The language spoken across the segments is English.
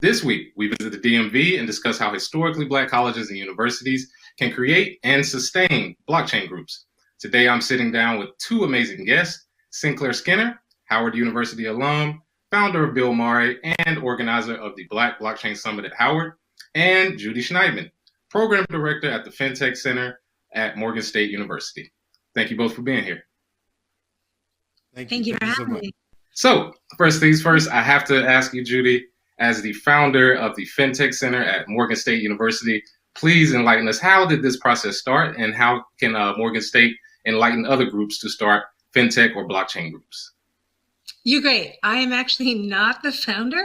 This week, we visit the DMV and discuss how historically Black colleges and universities can create and sustain blockchain groups. Today, I'm sitting down with two amazing guests, Sinclair Skinner, Howard University alum, founder of Bill Murray, and organizer of the Black Blockchain Summit at Howard, and Judy Schneidman, program director at the FinTech Center at Morgan State University. Thank you both for being here. Thank you for having me. So, first things first, I have to ask you, Judy, as the founder of the FinTech Center at Morgan State University, please enlighten us. How did this process start, and how can Morgan State enlighten other groups to start FinTech or blockchain groups? You're great. I am actually not the founder.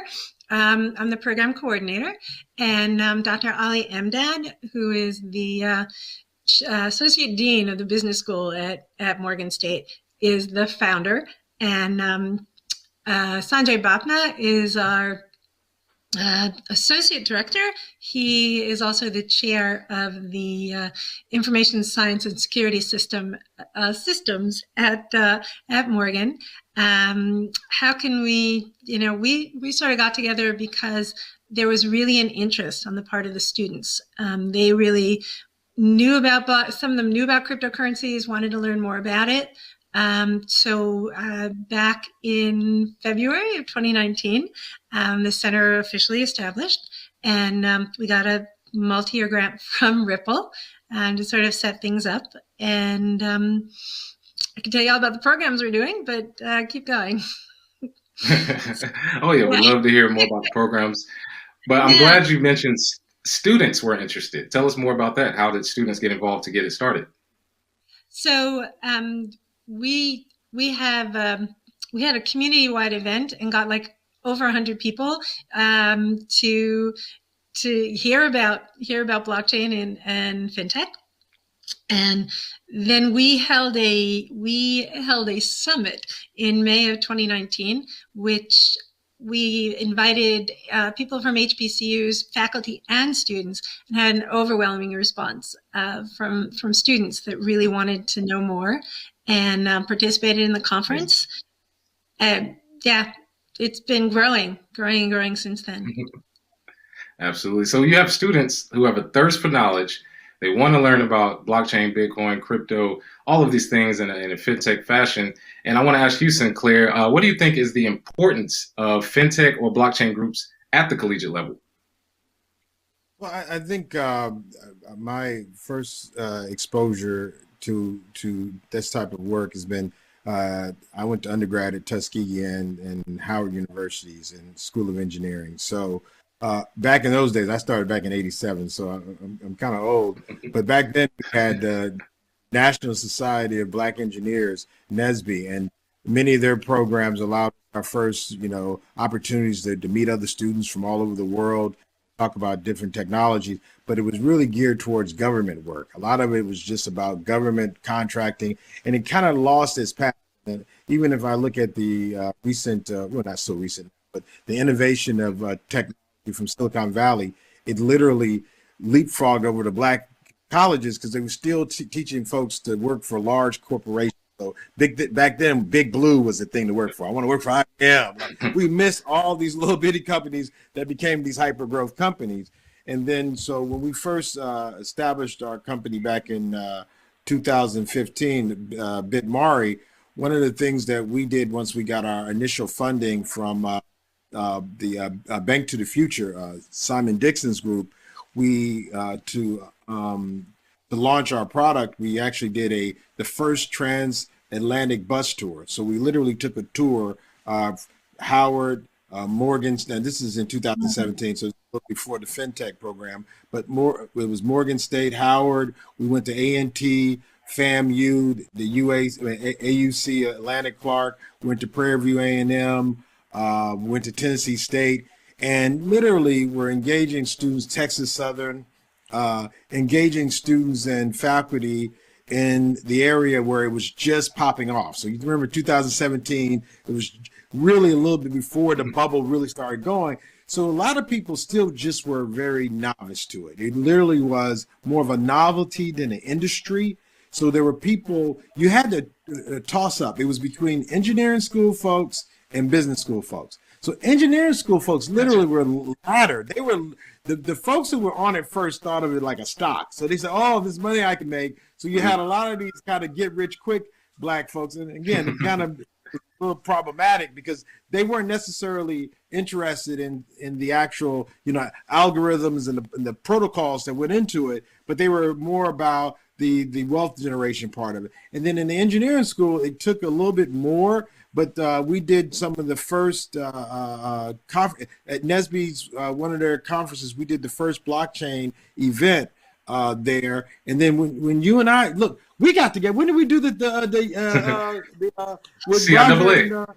I'm the program coordinator, and Dr. Ali Emdad, who is the associate dean of the business school at Morgan State, is the founder, and Sanjay Bapna is our associate director. He is also the chair of the information science and security systems at Morgan. How can we, we sort of got together because there was really an interest on the part of the students. They really knew about, some of them knew about cryptocurrencies, wanted to learn more about it. So back in February of 2019, the center officially established, and we got a multi-year grant from Ripple to sort of set things up. And I can tell you all about the programs we're doing, but keep going. Oh, yeah, we'd love to hear more about the programs. But I'm glad you mentioned students were interested. Tell us more about that. How did students get involved to get it started? So we had a community-wide event and got like over 100 people to hear about blockchain and fintech. And then we held a summit in May of 2019, which we invited people from HBCUs, faculty and students, and had an overwhelming response from students that really wanted to know more and participated in the conference. It's been growing since then. Absolutely. So you have students who have a thirst for knowledge. They want to learn about blockchain, Bitcoin, crypto, all of these things in a fintech fashion. And I want to ask you, Sinclair, what do you think is the importance of fintech or blockchain groups at the collegiate level? Well, I think my first exposure to this type of work has been, I went to undergrad at Tuskegee and Howard Universities and School of Engineering. So back in those days, I started back in '87, so I'm kind of old. But back then, we had the National Society of Black Engineers, NSBE, and many of their programs allowed our first, opportunities to meet other students from all over the world, talk about different technologies. But it was really geared towards government work. A lot of it was just about government contracting, and it kind of lost its path. And even if I look at the recent, well, not so recent, but the innovation of technology from Silicon Valley, it literally leapfrogged over to Black colleges because they were still teaching folks to work for large corporations. So back then, Big Blue was the thing to work for. I want to work for IBM. We missed all these little bitty companies that became these hyper growth companies. And then, so when we first established our company back in 2015, BitMari, one of the things that we did once we got our initial funding from the Bank to the Future, Simon Dixon's group, we to launch our product, we actually did the first transatlantic bus tour. So we literally took a tour of Howard, Morgan, and this is in 2017, so it's before the FinTech program, but it was Morgan State, Howard. We went to A&T, FAMU, the AUC, Atlantic Clark. We went to Prairie View A&M. We went to Tennessee State, and literally we're engaging students, Texas Southern, engaging students and faculty in the area where it was just popping off. So you remember 2017, it was really a little bit before the bubble really started going. So a lot of people still just were very novice to it. It literally was more of a novelty than an industry. So there were people, you had to toss up. It was between engineering school folks and business school folks. So engineering school folks literally Gotcha. were laddered. They were the folks who were on it first thought of it like a stock. So they said, "Oh, this money I can make." So you had a lot of these kind of get rich quick black folks, and again, it kind of a little problematic because they weren't necessarily interested in the actual algorithms and the protocols that went into it, but they were more about the wealth generation part of it. And then in the engineering school, it took a little bit more. But we did some of the first at Nesby's one of their conferences. We did the first blockchain event there, and then when you and I look, we got together. When did we do the with Roger CIAA. and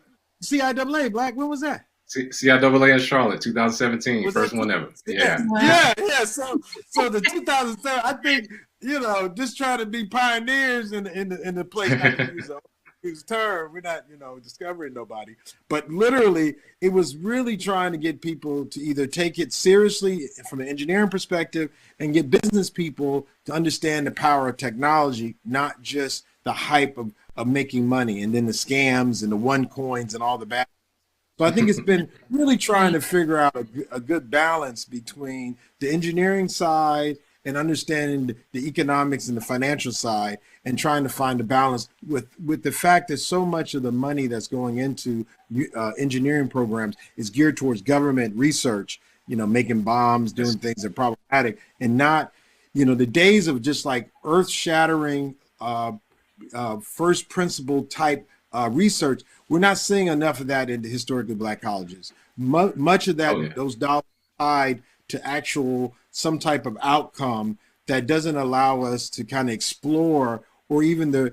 CIAA Black? When was that? CIAA in Charlotte, 2017, Was first that? one ever. Yeah, Yeah. yeah. So the 2007, I think just trying to be pioneers in the place. Not to use term. We're not discovering nobody, but literally, it was really trying to get people to either take it seriously from an engineering perspective and get business people to understand the power of technology, not just the hype of making money and then the scams and the one coins and all the bad. So I think it's been really trying to figure out a good balance between the engineering side and understanding the economics and the financial side, and trying to find a balance with the fact that so much of the money that's going into engineering programs is geared towards government research, making bombs, doing things that are problematic, and not, the days of just like earth-shattering first principle type research. We're not seeing enough of that in the historically black colleges. Much of that, those dollars tied to actual some type of outcome that doesn't allow us to kind of explore, or even the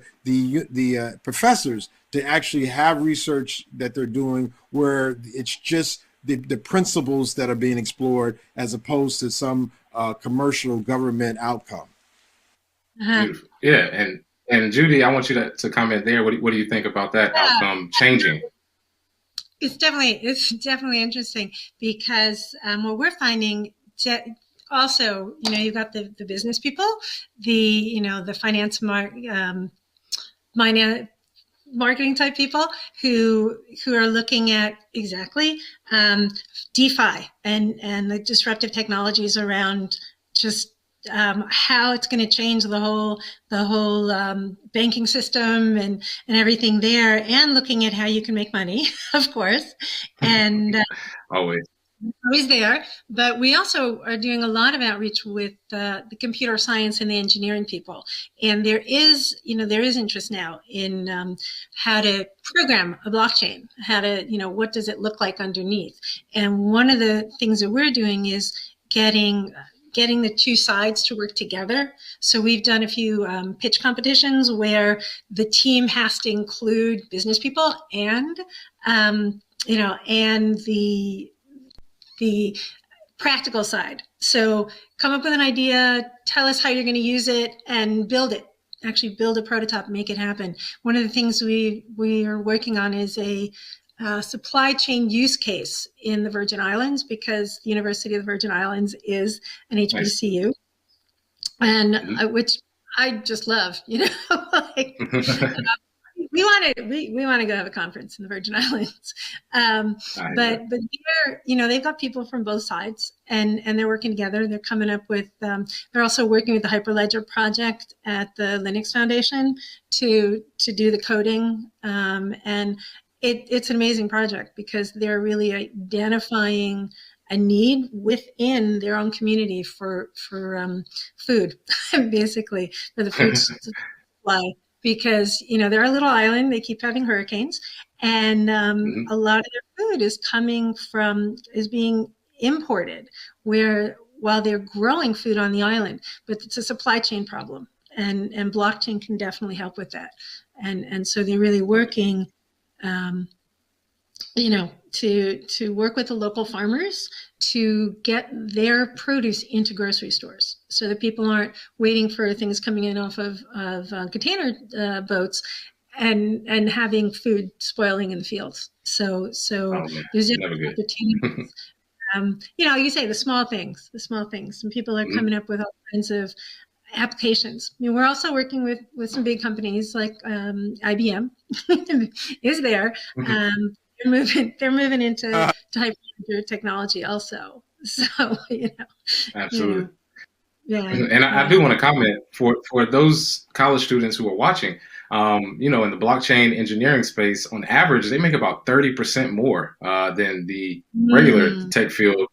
professors to actually have research that they're doing where it's just the principles that are being explored as opposed to some commercial government outcome. Beautiful. Yeah, and Judy, I want you to comment there. What do you think about that outcome changing? It's definitely interesting because what we're finding also, you've got the business people, the finance marketing type people who are looking at exactly DeFi and the disruptive technologies around just how it's going to change the whole banking system and everything there, and looking at how you can make money, of course, and Always there. But we also are doing a lot of outreach with the computer science and the engineering people, and there is interest now in how to program a blockchain, how to what does it look like underneath. And one of the things that we're doing is getting the two sides to work together. So we've done a few pitch competitions where the team has to include business people and and the practical side. So come up with an idea, tell us how you're going to use it, and build it. Actually build a prototype, make it happen. One of the things we are working on is a supply chain use case in the Virgin Islands, because the University of the Virgin Islands is an HBCU, and which I just love. Like, we want to go have a conference in the Virgin Islands, but here, they've got people from both sides, and they're working together. They're coming up with. They're also working with the Hyperledger project at the Linux Foundation to do the coding, and it's an amazing project because they're really identifying a need within their own community for food, basically for the food supply. Because they're a little island, they keep having hurricanes, and a lot of their food is being imported. While they're growing food on the island, but it's a supply chain problem, and blockchain can definitely help with that. And so they're really working, to work with the local farmers to get their produce into grocery stores, so that people aren't waiting for things coming in off of container boats and having food spoiling in the fields. So there's opportunities. You say the small things, and people are coming up with all kinds of applications. We're also working with some big companies like IBM is there. They're they're moving into type technology also. So, Absolutely. Yeah. And I do want to comment for those college students who are watching, in the blockchain engineering space, on average, they make about 30% more than the regular tech field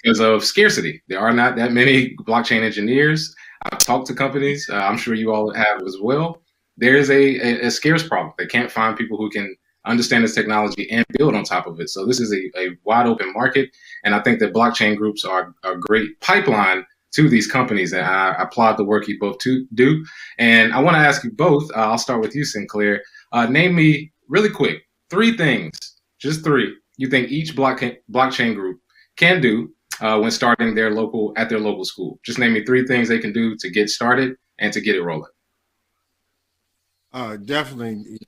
because of scarcity. There are not that many blockchain engineers. I've talked to companies. I'm sure you all have as well. There is a scarce problem. They can't find people who can understand this technology and build on top of it. So this is a wide open market. And I think that blockchain groups are a great pipeline to these companies. And I applaud the work you both do. And I want to ask you both, I'll start with you, Sinclair. Name me really quick, 3 things, just 3, you think each blockchain group can do when starting their local school. Just name me 3 things they can do to get started and to get it rolling. Definitely,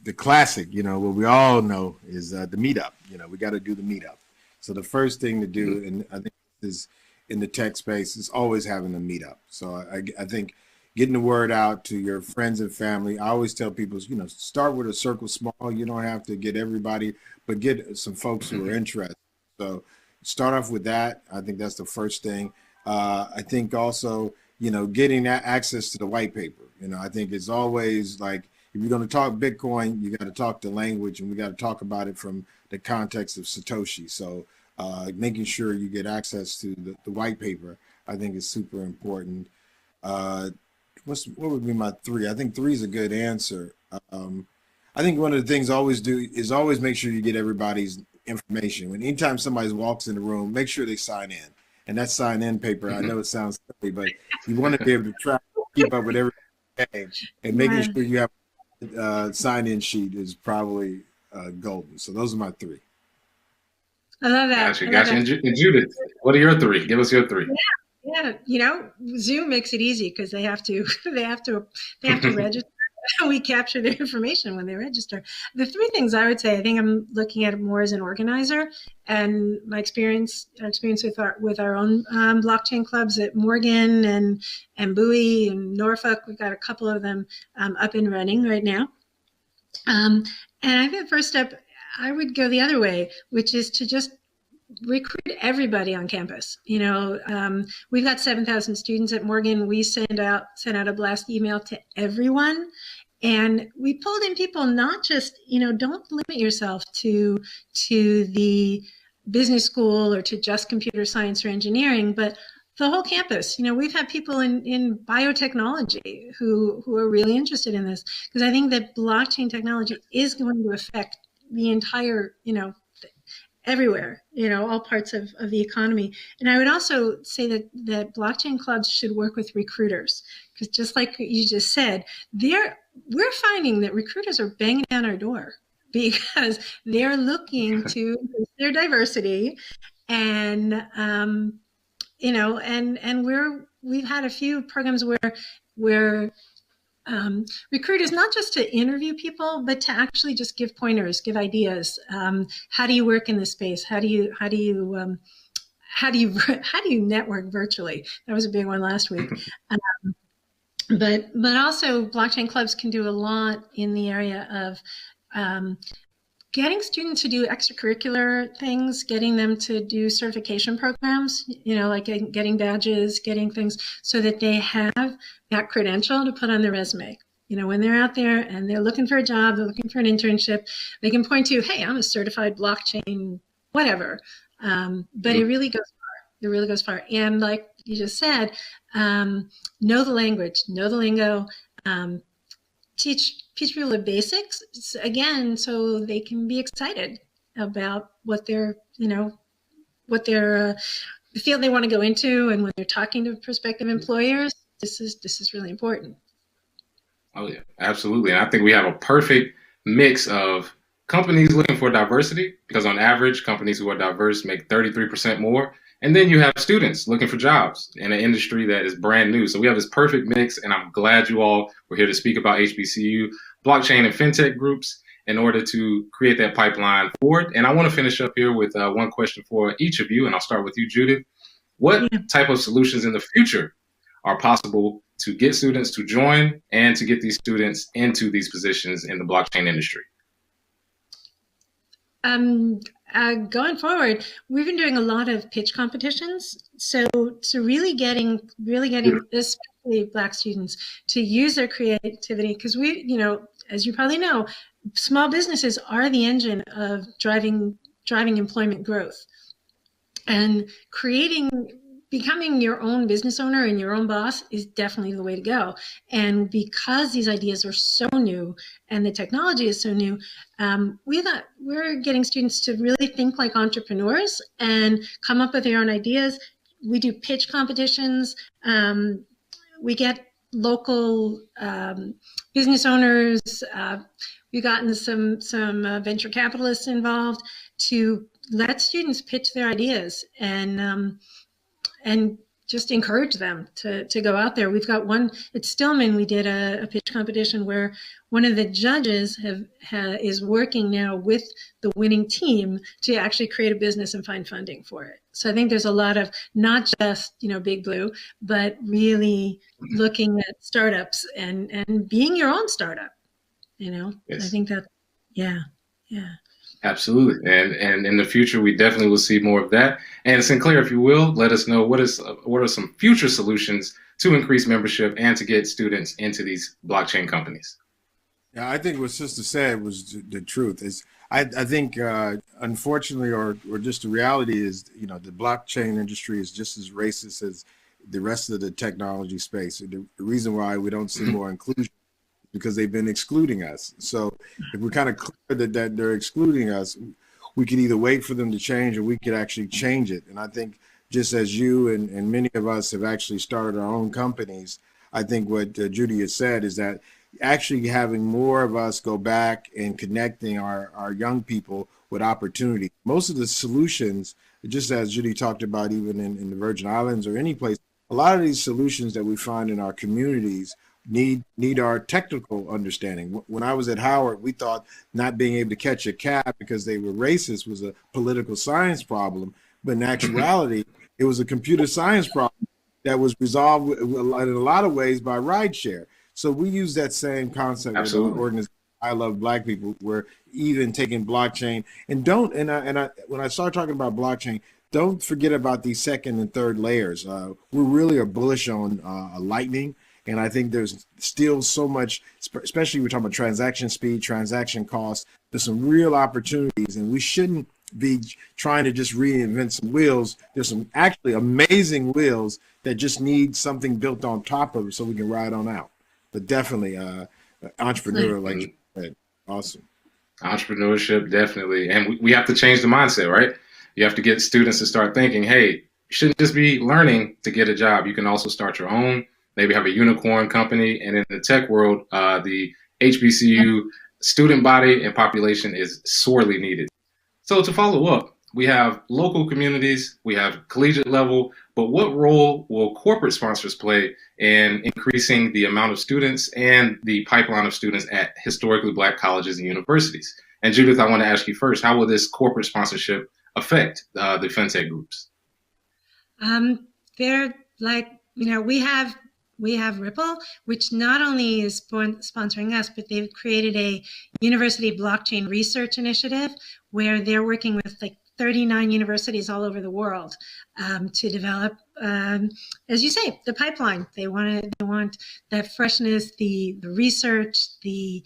the classic, what we all know is the meetup. We got to do the meetup. So the first thing to do, and I think is in the tech space, is always having a meetup. So I think getting the word out to your friends and family. I always tell people, start with a circle small. You don't have to get everybody, but get some folks who are interested. So start off with that. I think that's the first thing. I think also, getting that access to the white paper. I think it's always like, if you're going to talk Bitcoin, you got to talk the language, and we got to talk about it from the context of Satoshi. So making sure you get access to the white paper, I think, is super important. What would be my 3? I think 3 is a good answer. I think one of the things I always do is always make sure you get everybody's information. Anytime somebody walks in the room, make sure they sign in. And that sign in paper, I know it sounds silly, but you want to be able to track, keep up with everything. And making sure you have a sign-in sheet is probably golden. So those are my 3. I love that. Gotcha. And Judith, what are your 3? Give us your 3. Yeah. Zoom makes it easy because they have to register. We capture their information when they register. The 3 things I would say, I think I'm looking at it more as an organizer, and my experience with our own blockchain clubs at Morgan and Bowie and Norfolk. We've got a couple of them up and running right now. And I think the first step, I would go the other way, which is to just recruit everybody on campus. We've got 7,000 students at Morgan. We sent out a blast email to everyone, and we pulled in people, not just, don't limit yourself to the business school or to just computer science or engineering, but the whole campus. We've had people in biotechnology who are really interested in this, because I think that blockchain technology is going to affect the entire, everywhere, all parts of the economy. And I would also say that blockchain clubs should work with recruiters, because just like you just said, we're finding that recruiters are banging down our door because they're looking to increase their diversity. And, we've had a few programs where recruiters, not just to interview people, but to actually just give pointers, give ideas. How do you work in this space? How do you network virtually? That was a big one last week. But also blockchain clubs can do a lot in the area of getting students to do extracurricular things, getting them to do certification programs, like getting badges, getting things so that they have that credential to put on their resume. When they're out there and they're looking for a job, they're looking for an internship, they can point to, hey, I'm a certified blockchain, whatever. But it really goes far. It really goes far. And like you just said, know the language, know the lingo, teach people the basics, again, so they can be excited about what they're, the field they want to go into, and when they're talking to prospective employers, this is really important. Oh yeah, absolutely. And I think we have a perfect mix of companies looking for diversity, because on average, companies who are diverse make 33% more. And then you have students looking for jobs in an industry that is brand new. So we have this perfect mix, and I'm glad you all were here to speak about HBCU, blockchain, and fintech groups in order to create that pipeline forward. And I want to finish up here with one question for each of you, and I'll start with you, Judith. What type of solutions in the future are possible to get students to join and to get these students into these positions in the blockchain industry? Going forward, we've been doing a lot of pitch competitions. So really getting especially Black students to use their creativity, because as you probably know, small businesses are the engine of driving employment growth. And becoming your own business owner and your own boss is definitely the way to go. And because these ideas are so new and the technology is so new, we're getting students to really think like entrepreneurs and come up with their own ideas. We do pitch competitions. We get local business owners. We've gotten some venture capitalists involved to let students pitch their ideas and just encourage them to go out there. We've got one at Stillman. We did a pitch competition where one of the judges is working now with the winning team to actually create a business and find funding for it. So I think there's a lot of not just Big Blue, but really looking at startups and being your own startup. Yes. I think that, yeah. Absolutely. And in the future, we definitely will see more of that. And Sinclair, if you will, let us know what are some future solutions to increase membership and to get students into these blockchain companies. Yeah, I think what Sister said was the truth. I think, unfortunately, or just the reality is, the blockchain industry is just as racist as the rest of the technology space. The reason why we don't see more inclusion because they've been excluding us. So if we're kind of clear that they're excluding us, we could either wait for them to change or we could actually change it. And I think just as you and many of us have actually started our own companies, I think what Judy has said is that actually having more of us go back and connecting our young people with opportunity. Most of the solutions, just as Judy talked about, even in the Virgin Islands or any place, a lot of these solutions that we find in our communities need our technical understanding. When I was at Howard, we thought not being able to catch a cab because they were racist was a political science problem, but in actuality, it was a computer science problem that was resolved in a lot of ways by rideshare. So we use that same concept Absolutely. with our organization. I Love Black People. We're even taking blockchain when I start talking about blockchain, don't forget about these second and third layers. We really are bullish on Lightning. And I think there's still so much, especially we're talking about transaction speed, transaction costs. There's some real opportunities, and we shouldn't be trying to just reinvent some wheels. There's some actually amazing wheels that just need something built on top of it so we can ride on out. But definitely entrepreneur, like you said. Awesome. Entrepreneurship, definitely. And we have to change the mindset, right? You have to get students to start thinking, hey, you shouldn't just be learning to get a job. You can also start your own. Maybe have a unicorn company. And in the tech world, the HBCU student body and population is sorely needed. So to follow up, we have local communities, we have collegiate level, but what role will corporate sponsors play in increasing the amount of students and the pipeline of students at historically Black colleges and universities? And Judith, I want to ask you first, how will this corporate sponsorship affect the FinTech groups? They're like, we have Ripple, which not only is sponsoring us, but they've created a university blockchain research initiative where they're working with like 39 universities all over the world to develop, as you say, the pipeline. They want that freshness, the research, the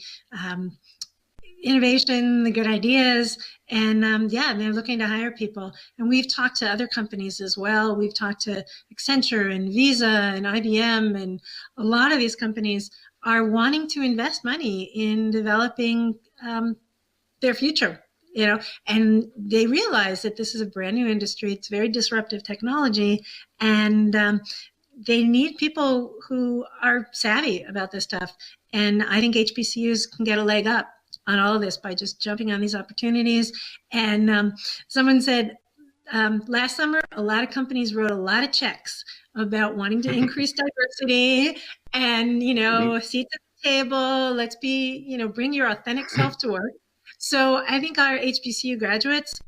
innovation, the good ideas, and they're looking to hire people. And we've talked to other companies as well. We've talked to Accenture and Visa and IBM, and a lot of these companies are wanting to invest money in developing their future. And they realize that this is a brand new industry. It's very disruptive technology, and they need people who are savvy about this stuff. And I think HBCUs can get a leg up on all of this by just jumping on these opportunities. And someone said last summer, a lot of companies wrote a lot of checks about wanting to increase diversity and, seats at the table. Let's bring your authentic self to work. So I think our HBCU graduates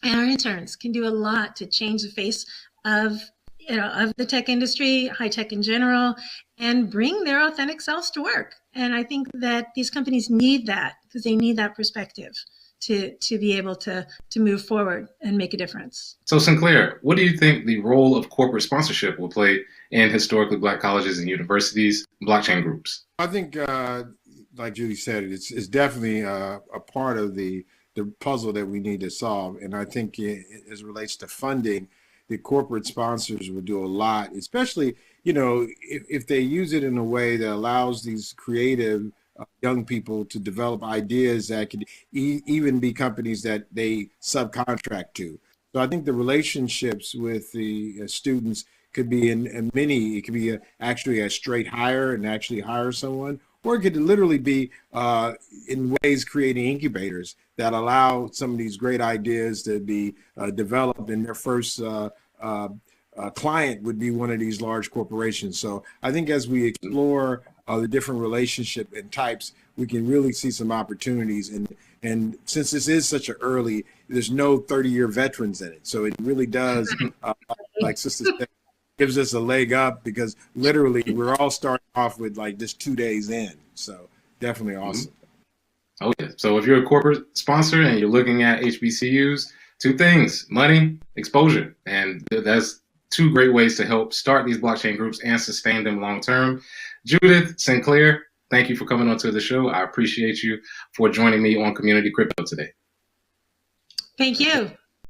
and our interns can do a lot to change the face of the tech industry, high tech in general, and bring their authentic selves to work. And I think that these companies need that because they need that perspective. to be able to move forward and make a difference. So Sinclair, what do you think the role of corporate sponsorship will play in historically Black colleges and universities, blockchain groups? I think, like Judy said, it's definitely a part of the puzzle that we need to solve. And I think as it relates to funding, the corporate sponsors will do a lot, especially, if they use it in a way that allows these creative young people to develop ideas that could even be companies that they subcontract to. So I think the relationships with the students could be in many. It could be actually a straight hire and actually hire someone, or it could literally be in ways creating incubators that allow some of these great ideas to be developed, and their first client would be one of these large corporations. So I think as we explore the different relationship and types, we can really see some opportunities. And since this is such an early, there's no 30-year veterans in it. So it really does, like Sister said, gives us a leg up, because literally we're all starting off with like just 2 days in. So definitely awesome. Oh yeah. So if you're a corporate sponsor and you're looking at HBCUs, two things: money, exposure. And that's two great ways to help start these blockchain groups and sustain them long term. Judith, Sinclair, thank you for coming onto the show. I appreciate you for joining me on Community Crypto today. Thank you.